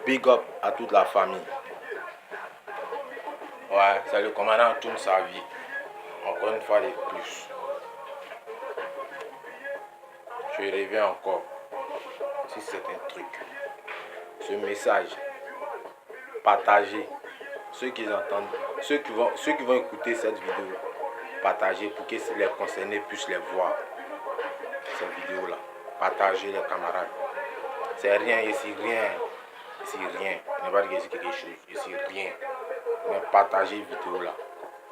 Big up à toute la famille. Ouais, c'est le commandant Toum sa vie. Encore une fois de plus. Je reviens encore sur certains trucs. Ce message, partagez. Ceux qui entendent, ceux qui vont écouter cette vidéo, partagez pour que les concernés puissent les voir. Cette vidéo là. Partagez les camarades. C'est rien ici, rien. Ici rien. Je ne vais pas dire ici quelque chose. Ici rien. Mais partagez la vidéo là.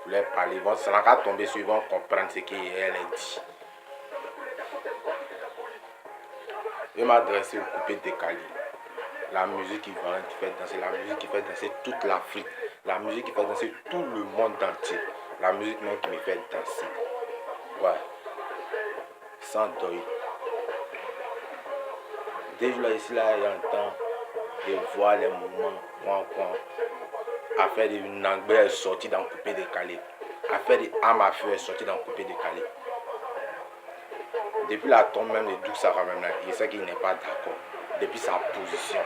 Vous les parlez. Ça n'a qu'à tomber sur, ils vont comprendre ce qu'elle a dit. Je vais m'adresser au coupé décalé. La musique qui fait danser, la musique qui fait danser toute l'Afrique, la musique qui fait danser tout le monde entier, la musique même qui me fait danser. Ouais. Sans deuil. Déjà ici là, il y a un temps de voir les moments, affaire de Nangbé est sorti dans le coupé décalé. Affaire de Amafeu est sorti dans le coupé décalé. Depuis la tombe même de Doussara même là, il sait qu'il n'est pas d'accord. Depuis sa position,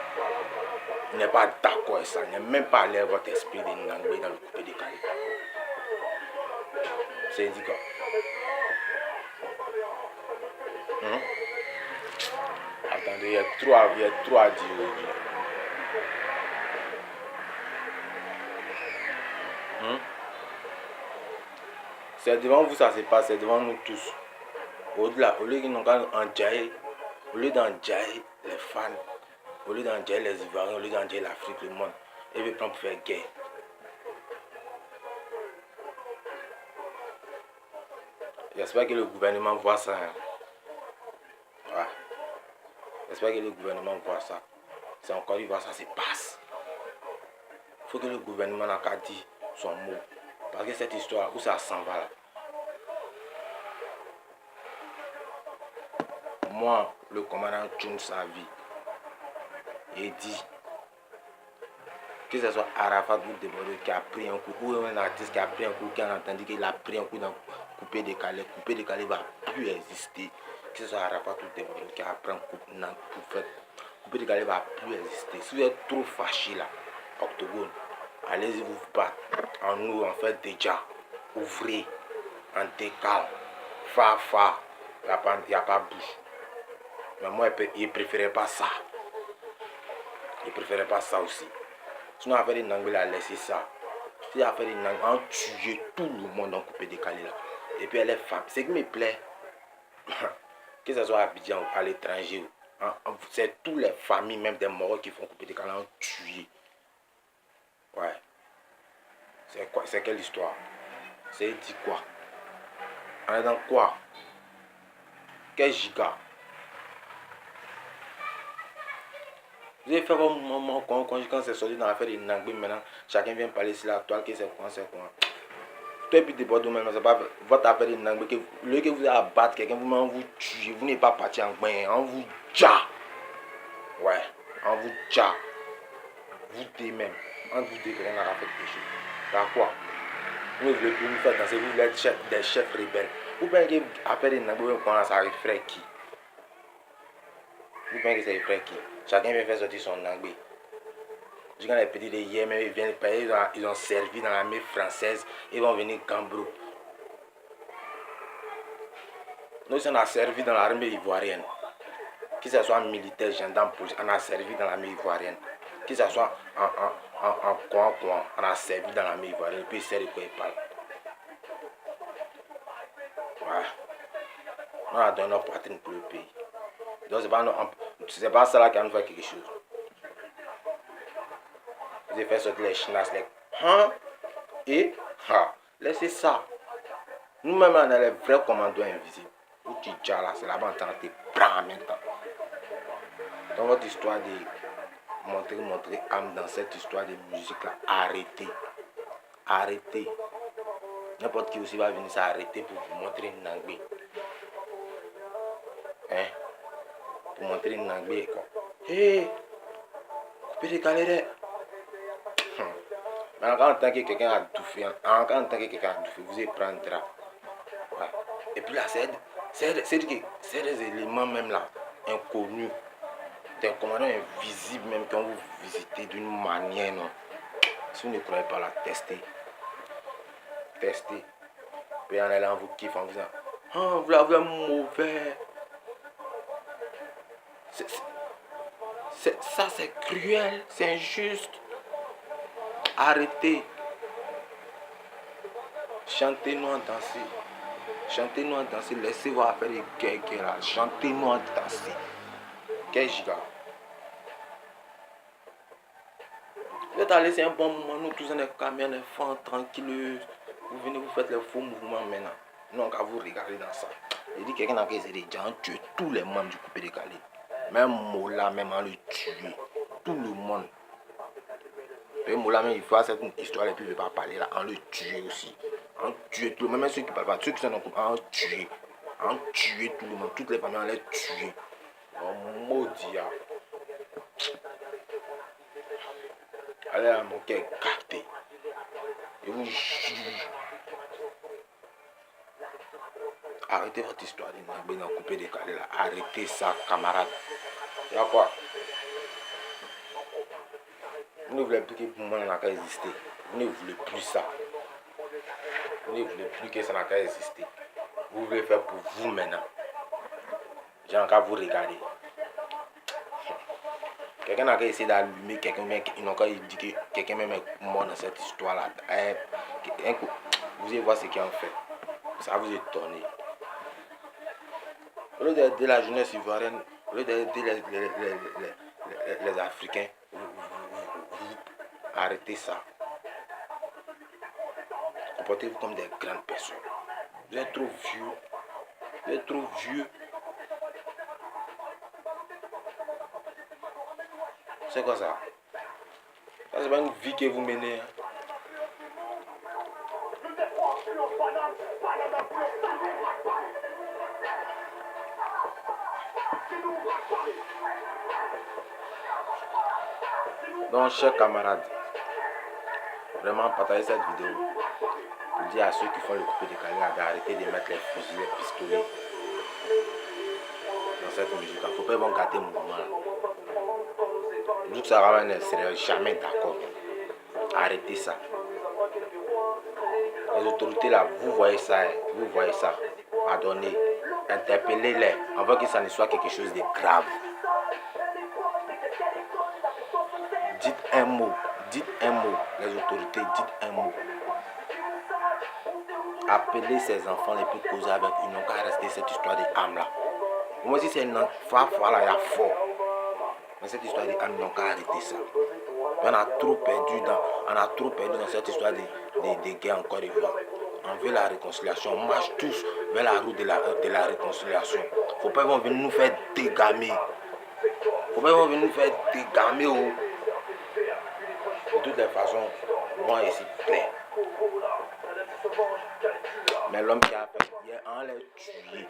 il n'est pas d'accord avec ça. Il n'est même pas allé votre esprit de Nangbé dans le coupé décalé. C'est dit quoi? Attendez, il y a trop à dire aujourd'hui. C'est devant vous ça se passe, c'est devant nous tous. Au-delà, au lieu qu'ils n'ont qu'à enjailler, au lieu d'enjailler les fans, au lieu d'enjailler les Ivoiriens, au lieu d'enjailler l'Afrique, le monde, ils veulent prendre pour faire guerre. J'espère que le gouvernement voit ça. Hein. Ouais. J'espère que le gouvernement voit ça. C'est encore il voit ça se passe. Il faut que le gouvernement n'a qu'à dire son mot. Parce que cette histoire, où ça s'en va là. Moi, le commandant Toum sa vie, il dit que ce soit Arafat ou Debordé qui a pris un coup, ou un artiste qui a pris un coup, qui a entendu qu'il a pris un coup dans coupé décalé ne va plus exister. Que ce soit Arafat ou Debordé qui a pris un coup dans coupé décalé ne va plus exister. Si vous êtes trop fâché là, Octogone, allez-y vous battre. En nous, en fait déjà, ouvrez, en décal, fa, il n'y a pas bouche. Mais moi, il ne préférait pas ça. Il ne préférait pas ça aussi. Sinon, affaire de Nangbé, il a laissé ça. Si affaire de Nangbé, on a tué tout le monde dans coupé décalé là. Et puis elle est femme. Ce qui me plaît, que ce soit à Abidjan ou à l'étranger, c'est toutes les familles, même des morts qui font coupé décalé, ont tué. Ouais. C'est quoi? C'est quelle histoire? C'est dit quoi? On est dans quoi? Quel giga? Vous avez fait vos moments quand c'est sorti dans l'affaire de Nangbé maintenant, chacun vient parler sur la toile, que c'est quoi, c'est quoi. Toi et puis de Bordeaux maintenant, c'est pas votre affaire de Nangbé, que le que vous allez abattre quelqu'un, vous vous tuez, vous n'êtes pas parti en bain, on vous tcha. Ouais, on vous tcha. Vous deux même, on vous deux quelqu'un a fait quelque chose. Dans quoi? Vous voulez plus nous faire danser, vous voulez être des chefs rebelles. Vous pensez que l'affaire de Nangbé, on commence à effrayer qui? Vous pensez que c'est effrayer qui? Chacun vient faire sortir son Nangbé. Quand les petits de hier, même ils viennent payer, ils ont servi dans l'armée française, ils vont venir Cambro. Nous, on a servi dans l'armée ivoirienne. Que ce soit militaire, gendarme, police, on a servi dans l'armée ivoirienne. Que ce soit en coin, on a servi dans l'armée ivoirienne. Et puis, c'est de quoi il parle. Ouais. On a donné notre patrie pour le pays. Donc, c'est pas ça là qui a nous fait quelque chose. Vous avez fait sortir les chinasses, les et laissez ça. Nous-mêmes, on est les vrais commandos invisibles. Où tu dis là, c'est là-bas en train de te prendre en même temps. Dans votre histoire de montrer âme dans cette histoire de musique là, arrêtez. Arrêtez. N'importe qui aussi va venir s'arrêter pour vous montrer une Nangbe. Hein? Pour montrer une Nangbe quoi. Hé! Coupez les galères. Mais en tant que quelqu'un a douffé, vous allez prendre un drap. Ouais. Et puis là, c'est des éléments même là, inconnus. Des commandants invisibles même qui ont vous visité d'une manière, non. Si vous ne croyez pas là, testez. Testez. Puis en allant, vous kiffe en vous disant, oh, vous l'avez mauvais. Ça, c'est cruel, c'est injuste. Arrêtez. Chantez-nous en danser. Chantez-nous en danser. Laissez-vous faire des guerres là. Chantez-nous en danser. Quel giga. Vous êtes allé, c'est un bon moment. Nous tous, on est camions, on est fans, tranquilles. Vous venez, vous faites les faux mouvements maintenant. Non, quand vous regardez dans ça. Il dit quelqu'un a essayé de tuer tous les membres du coupé décalé. Même Mola, même en le tuer. Tout le monde. Et Mola, même il faut cette histoire et puis il ne veut pas parler là. En le tuer aussi. En tuer tout le monde. Même ceux qui ne parlent pas. Ceux qui sont en couple, en tuer. En tuer tout le monde. Toutes les familles, en les tuer. En maudit. Allez à mon cœur gâté. Et vous juge. Arrêtez votre histoire de Nangbe dans coupé décalé là. Arrêtez ça, camarade. Il y a quoi? Vous ne voulez plus que pour moi n'a qu'à exister. Vous ne voulez plus ça. Vous ne voulez plus que ça n'a qu'à exister. Vous voulez faire pour vous maintenant. J'ai encore vous regarder. Quelqu'un n'a qu'à essayer d'allumer quelqu'un, mais il n'a qu'à dire que quelqu'un même est mort dans cette histoire là. Vous allez voir ce qu'il en fait. Ça vous étonne. Au lieu d'aider la jeunesse ivoirienne, au lieu d'aider les Africains, arrêtez ça. Comportez-vous comme des grandes personnes. Vous êtes trop vieux. Vous êtes trop vieux. C'est quoi ça? Ça, c'est pas une vie que vous menez. Hein. Donc, chers camarades, vraiment partagez cette vidéo pour dire à ceux qui font le coupé décalé d'arrêter de mettre les fusils, les pistolets dans cette musique. Il ne faut pas even gâter le mouvement. Nous, ça ramène, ne serait jamais d'accord. Arrêtez ça. Les autorités là, vous voyez ça, pardonnez, interpellez-les avant que ça ne soit quelque chose de grave. Dites un mot, les autorités, dites un mot. Appelez ces enfants les plus causés avec eux, n'ont qu'à rester cette histoire de âme là. Moi si c'est un enfant, là, il y a fort. Mais cette histoire de âme, ils n'ont qu'à arrêter ça. On a trop perdu dans cette histoire de guerre en Côte d'Ivoire. On veut la réconciliation. On marche tous vers la route de la réconciliation. Faut pas venir nous faire dégamer. Faut pas venir nous faire dégamer. De toutes les façons, moi ici prêt. Mais l'homme qui a fait hier, on les tuer.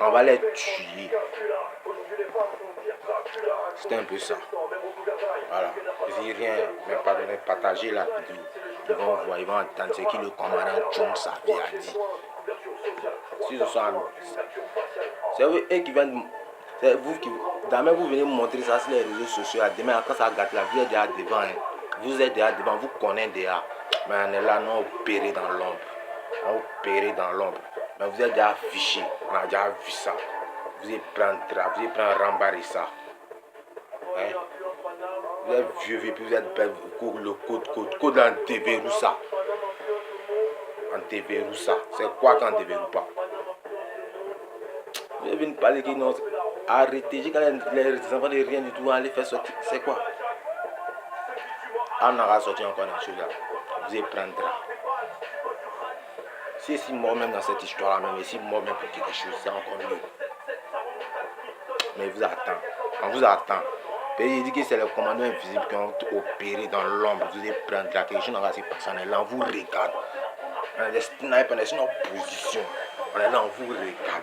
On va les tuer. C'était un peu ça. Voilà. Je dis rien, mais pardonnez, partagez la vidéo. Ils vont voir, ils vont entendre ce que le commandant John Savi a dit. Si ce soit c'est eux qui viennent. C'est vous qui. Demain, vous venez me montrer ça sur les réseaux sociaux. Demain, quand ça gâte la vie, est déjà devant. Hein. Vous êtes déjà devant, vous connaissez déjà. Mais on est là, non, opéré dans l'ombre. On opéré dans l'ombre. Mais vous êtes déjà affiché. On a déjà vu ça. Vous allez prendre rembarrer ça. Hein? Vous êtes vieux, puis vous êtes le code en déverrouille ça. En déverrouille ça. C'est quoi qu'en déverrouille pas? Vous allez venir parler que non. Arrêtez, j'ai quand les enfants de rien du tout, aller faire sortir. C'est quoi? On aura sorti encore dans chose là. Vous allez prendre. Si moi même dans cette histoire là, même si moi même pour quelque chose, c'est encore mieux. Mais vous attendez. On vous attend. Il dit que c'est les commandos invisibles qui ont opéré dans l'ombre. Vous allez prendre la quelque chose dans la situation. On est là, on vous regarde. On est des snipers, on est sur notre position. On est là, on vous regarde.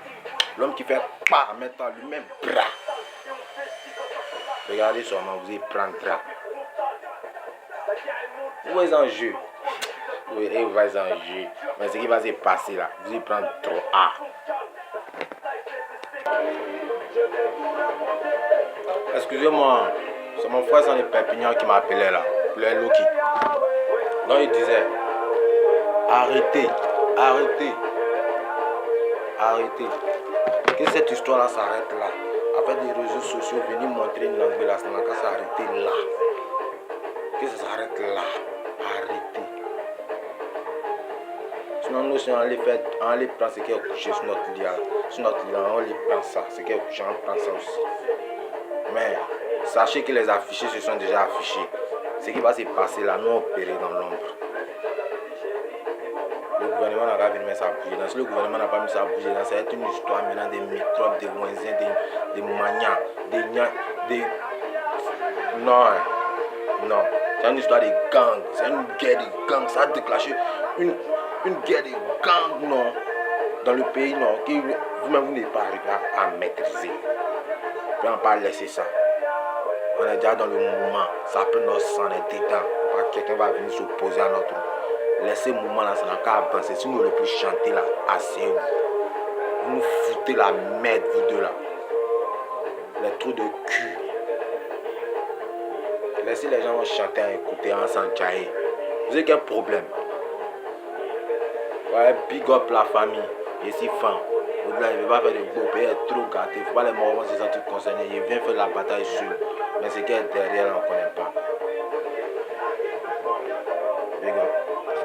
L'homme qui fait pas en mettant lui-même bras. Regardez seulement, vous allez prendre drap. Où est en jeu? Oui, et vous êtes en jeu. Mais ce qui va se passer là, vous allez prendre trop A. Excusez-moi, c'est mon frère sans les Perpignan qui m'appelait là, le Loki. Donc il disait, arrêtez, arrêtez, arrêtez. Que cette histoire là s'arrête là. Avec des réseaux sociaux, venir montrer une langue là, ça n'a qu'à s'arrêter là. Que ça s'arrête là, arrêtez. Sinon nous si on les prend ce qui est couché sur notre lit, on les prend ça, ce qui est couché, on prend ça aussi. Mais sachez que les affichés se sont déjà affichés. Ce qui va se passer là, nous opérer dans l'ombre. Le gouvernement n'a pas vu mettre ça bouger. Si le gouvernement n'a pas mis ça à bouger, ça va être une histoire maintenant des microbes, des voisins, des manias, des... Non, non. C'est une histoire de gangs. C'est une guerre de gangs. Ça a déclenché une guerre de gangs, non. Dans le pays, non. Que vous-même, vous n'êtes pas arrivé à maîtriser. On ne peut pas laisser ça. On est déjà dans le mouvement. Ça prend notre sang, on est dedans. Quelqu'un va venir s'opposer à notre. Laissez le mouvement là, ça n'a qu'à avancer. Si nous ne plus chanter là, asseyez-vous. Vous nous foutez la merde, vous deux là. Les trous de cul. Laissez les gens chanter, écouter, en s'enjailler. Vous avez quel problème? Ouais, big up la famille. Et si fan. Au-delà, il ne veut pas faire de beau, il est trop gâté. Il ne faut pas les morts se sentir concernés. Il vient faire la bataille seul. Mais ce qui est derrière, on ne connaît pas.